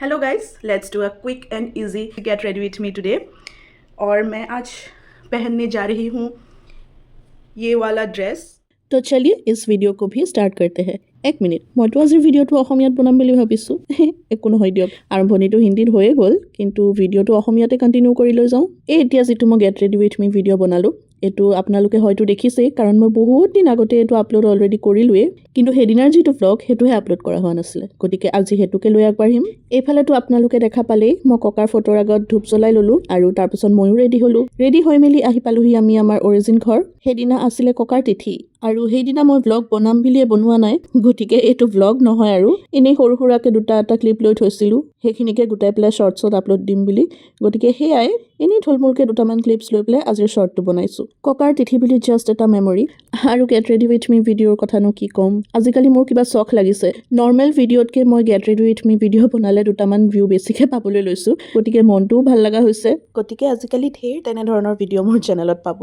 Hello guys, let's do a quick and easy get ready with me today. और मैं आज पहनने जा रही हूँ ये वाला ड्रेस। तो चलिए इस वीडियो को भी स्टार्ट करते हैं। एक मिनिट, মইতো আজিৰ ভিডিঅ'টো অসমীয়াত বনাম বুলি ভাবিছোঁ। একো নহয় দিয়ক, আৰম্ভণিটো হিন্দীত হৈয়ে গ'ল, কিন্তু ভিডিঅ'টো অসমীয়াতে কণ্টিনিউ কৰি লৈ যাওঁ। এতিয়া যিটো মই get ready with me video' বনালোঁ, এইটো আপোনালোকে হয়তো দেখিছেই, কাৰণ মই বহুত দিন আগতে এইটো আপলোড অলৰেডি কৰিলোৱেই, কিন্তু সেইদিনাৰ যিটো ভ্লগ সেইটোহে আপলোড কৰা হোৱা নাছিলে, গতিকে আজি সেইটোকে লৈ আগবাঢ়িম। এইফালেতো আপোনালোকে দেখা পালেই মই ককাৰ ফটোৰ আগত ধূপ জ্বলাই ল'লোঁ আৰু তাৰপিছত ময়ো ৰেডি হ'লোঁ। ৰেডি হৈ মেলি আহি পালোহি আমি আমাৰ অৰিজিন ঘৰ। সেইদিনা আছিলে ককাৰ তিথি আৰু সেইদিনা মই ভ্লগ বনাম বুলিয়ে বনোৱা নাই, গতিকে এইটো ভ্লগ নহয় আৰু এনেই সৰু সুৰাকৈ দুটা ক্লিপ লৈ থৈছিলোঁ, সেইখিনিকে গোটাই পেলাই শ্বৰ্টছত আপলোড দিম বুলি। গতিকে সেয়াই এনেই থুলমূলকৈ দুটামান ক্লিপছ লৈ পেলাই আজিৰ শ্বৰ্টটো বনাইছোঁ। ককাৰ তিথি বুলি জাষ্ট এটা মেমৰি। আৰু গেট ৰেডি উইথ মি ভিডিঅ'ৰ কথানো কি ক'ম, আজিকালি মোৰ কিবা চখ লাগিছে। নৰ্মেল ভিডিঅ'তকৈ মই get ready with me video' বনালে দুটামান ভিউ বেছিকৈ পাবলৈ লৈছোঁ, গতিকে মনটোও ভাল লগা হৈছে। গতিকে আজিকালি ঢেৰ তেনেধৰণৰ ভিডিঅ' মোৰ চেনেলত পাব।